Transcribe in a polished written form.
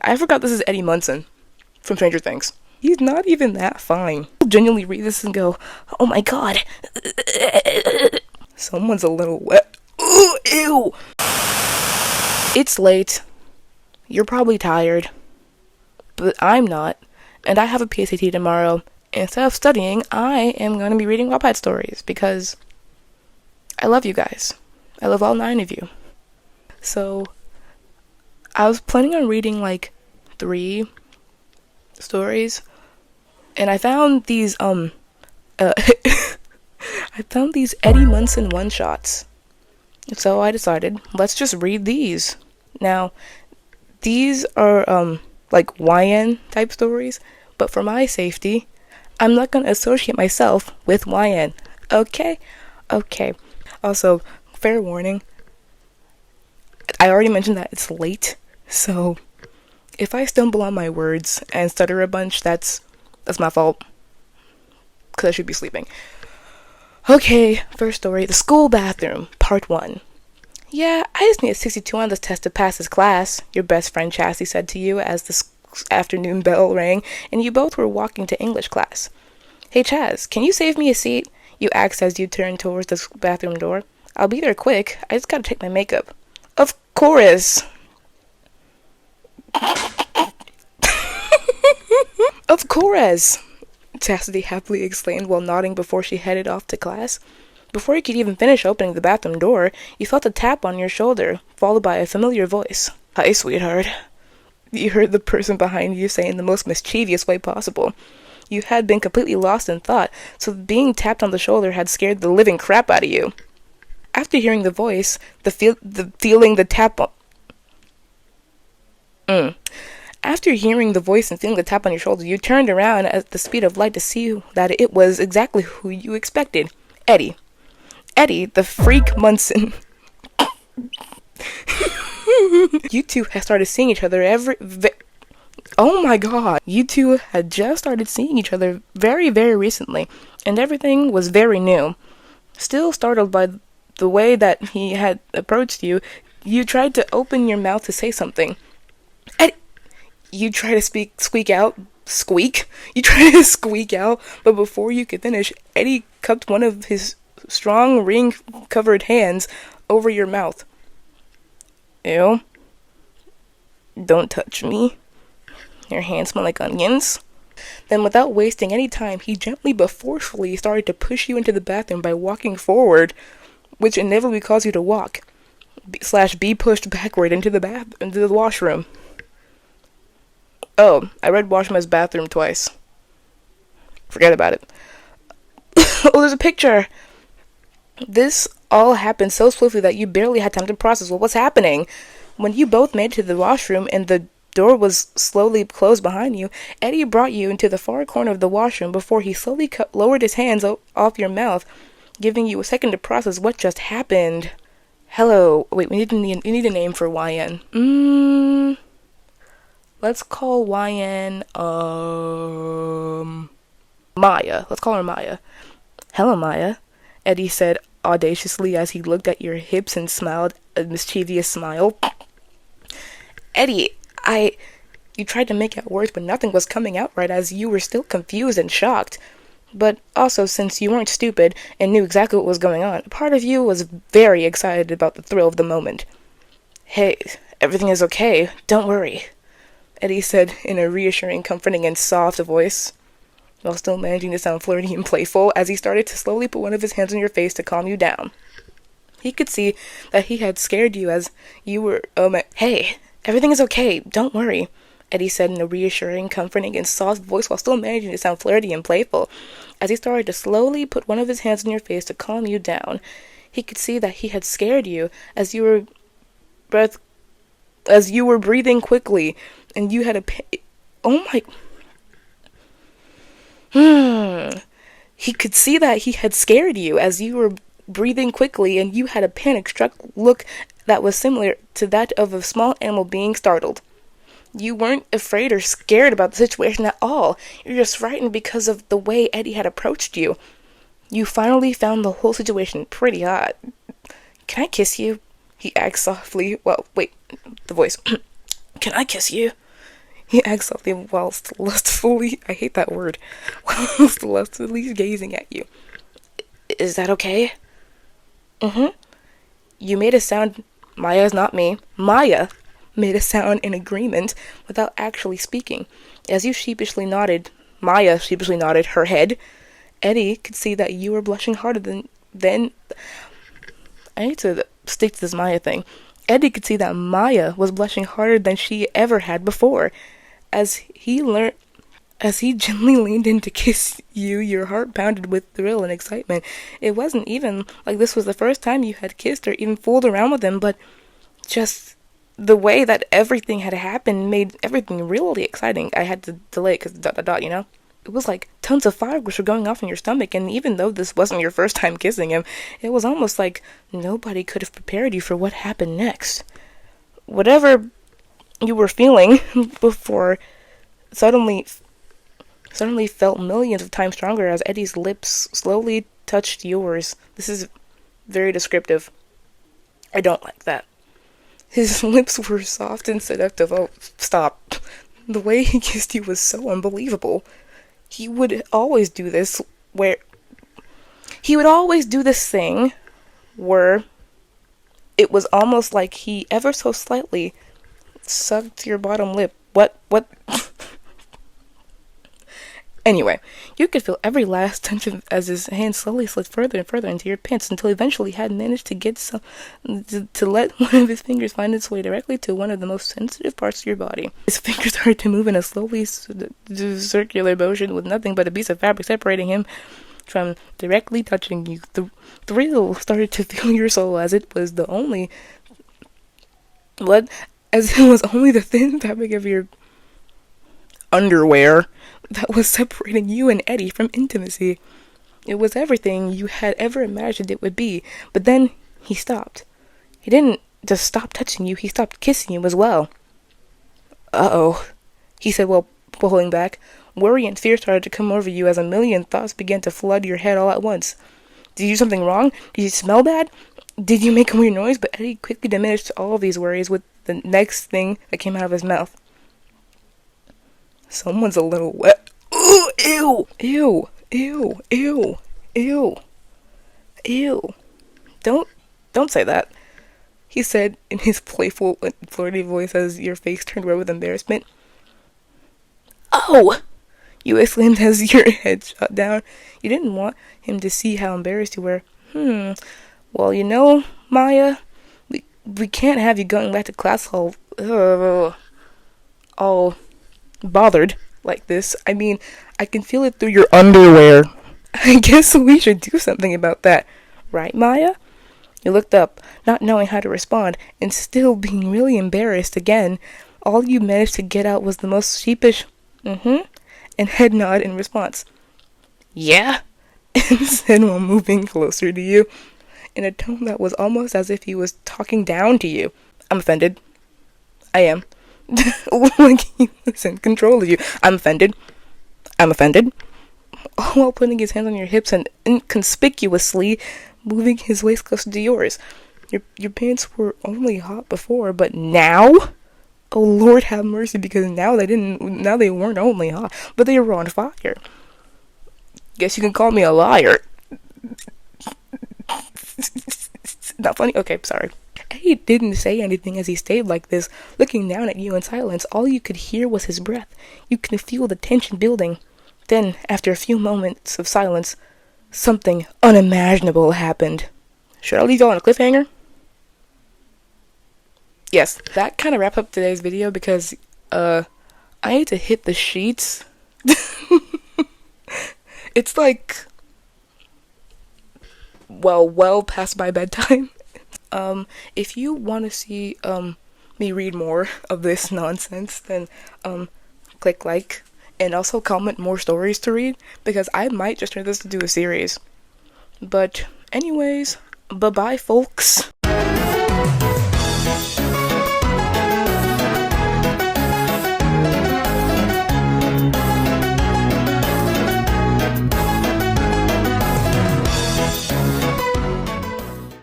I forgot this is Eddie Munson from Stranger Things. He's not even that fine. I'll genuinely read this and go, oh my god. Someone's a little wet. Ooh, ew. It's late. You're probably tired. But I'm not. And I have a PSAT tomorrow. Instead of studying, I am going to be reading WATPAD stories because I love you guys. I love all 9 of you. So, I was planning on reading like 3 stories, and I found these I found these Eddie Munson one-shots. So I decided, let's just read these. Now, these are like YN type stories, but for my safety, I'm not going to associate myself with YN. Okay? Okay. Also, fair warning, I already mentioned that it's late, so if I stumble on my words and stutter a bunch, that's my fault, because I should be sleeping. Okay, first story, the school bathroom, part 1. Yeah, I just need a 62 on this test to pass this class, your best friend Chassie said to you as the afternoon bell rang, and you both were walking to English class. Hey Chaz, can you save me a seat? You asked as you turned towards the bathroom door. I'll be there quick, I just gotta take my makeup. Of course! Of course! Chastity happily exclaimed while nodding before she headed off to class. Before you could even finish opening the bathroom door, you felt a tap on your shoulder, followed by a familiar voice. Hi, sweetheart. You heard the person behind you say in the most mischievous way possible. You had been completely lost in thought, so being tapped on the shoulder had scared the living crap out of you. After hearing the voice, After hearing the voice and feeling the tap on your shoulder, you turned around at the speed of light to see that it was exactly who you expected. Eddie. Eddie, the freak Munson. You two had started seeing each other oh my god. You two had just started seeing each other very, very recently, and everything was very new. Still startled by the way that he had approached you, you tried to open your mouth to say something. Eddie! You try to squeak out, but before you could finish, Eddie cupped one of his strong ring-covered hands over your mouth. Ew. Don't touch me. Your hands smell like onions. Then without wasting any time, he gently but forcefully started to push you into the bathroom by walking forward, which inevitably caused you to walk, be pushed backward into the washroom. Oh, I read washroom as bathroom twice. Forget about it. Oh, there's a picture! This all happened so swiftly that you barely had time to process what was happening. When you both made it to the washroom and the door was slowly closed behind you, Eddie brought you into the far corner of the washroom before he slowly lowered his hands off your mouth, giving you a second to process what just happened. Hello. Wait, we need a name for YN. Let's call YN, Maya. Let's call her Maya. Hello, Maya, Eddie said audaciously as he looked at your hips and smiled a mischievous smile. Eddie, you tried to make out words, but nothing was coming out right as you were still confused and shocked. But also, since you weren't stupid and knew exactly what was going on, part of you was very excited about the thrill of the moment. Hey, everything is okay. Don't worry, Eddie said in a reassuring, comforting, and soft voice, while still managing to sound flirty and playful as he started to slowly put one of his hands on your face to calm you down. He could see that he had scared you as you were, Hey, everything is okay. Don't worry, Eddie said in a reassuring, comforting, and soft voice while still managing to sound flirty and playful as he started to slowly put one of his hands on your face to calm you down. He could see that he had scared you as you were breathing quickly, and you had He could see that he had scared you as you were breathing quickly, and you had a panic-struck look that was similar to that of a small animal being startled. You weren't afraid or scared about the situation at all. You're just frightened because of the way Eddie had approached you. You finally found the whole situation pretty hot. Can I kiss you? He asked softly. Well, wait, the voice. Can I kiss you? He acts something whilst lustfully, I hate that word, whilst lustfully gazing at you. Is that okay? Mm-hmm. You made a sound, Maya's not me, Maya made a sound in agreement without actually speaking. As you sheepishly nodded, Maya sheepishly nodded her head, Eddie could see that you were blushing harder than I need to stick to this Maya thing. Eddie could see that Maya was blushing harder than she ever had before. As he gently leaned in to kiss you, your heart pounded with thrill and excitement. It wasn't even like this was the first time you had kissed or even fooled around with him, but just the way that everything had happened made everything really exciting. I had to delay it because ... you know? It was like tons of fireworks were going off in your stomach, and even though this wasn't your first time kissing him, it was almost like nobody could have prepared you for what happened next. Whatever you were feeling before suddenly felt millions of times stronger as Eddie's lips slowly touched yours. This is very descriptive. I don't like that. His lips were soft and seductive. Oh, stop. The way he kissed you was so unbelievable. He would always do this thing where it was almost like he ever so slightly sucked your bottom lip. What? Anyway, you could feel every last tension as his hand slowly slid further and further into your pants until eventually he had managed to get to let one of his fingers find its way directly to one of the most sensitive parts of your body. His fingers started to move in a slowly circular motion with nothing but a piece of fabric separating him from directly touching you. The thrill started to fill your soul as it was only the thin fabric of your underwear that was separating you and Eddie from intimacy. It was everything you had ever imagined it would be, but then he stopped. He didn't just stop touching you, he stopped kissing you as well. Uh-oh, he said while pulling back. Worry and fear started to come over you as a million thoughts began to flood your head all at once. Did you do something wrong? Did you smell bad? Did you make a weird noise? But Eddie quickly diminished all of these worries with the next thing that came out of his mouth. Someone's a little wet. Ooh, ew, ew, ew, ew, ew, ew. Don't say that, he said in his playful and flirty voice as your face turned red with embarrassment. Oh! You exclaimed as your head shut down. You didn't want him to see how embarrassed you were. Well, you know, Maya, we can't have you going back to class all bothered like this. I mean, I can feel it through your underwear. I guess we should do something about that. Right, Maya? You looked up, not knowing how to respond, and still being really embarrassed again. All you managed to get out was the most sheepish, and head nod in response. Yeah? And said while moving closer to you, in a tone that was almost as if he was talking down to you. I'm offended. I am. Like he was in control of you. I'm offended. I'm offended. All while putting his hands on your hips and inconspicuously moving his waist closer to yours. Your pants were only hot before, but now? Oh Lord have mercy, because now they weren't only hot, but they were on fire. Guess you can call me a liar. Not funny? Okay, sorry. Eddie didn't say anything as he stayed like this, looking down at you in silence. All you could hear was his breath. You could feel the tension building. Then, after a few moments of silence, something unimaginable happened. Should I leave y'all on a cliffhanger? Yes, that kind of wraps up today's video because, I need to hit the sheets. It's like, well past my bedtime. If you want to see, me read more of this nonsense, then, click like, and also comment more stories to read, because I might just turn this into a series. But, anyways, bye-bye, folks.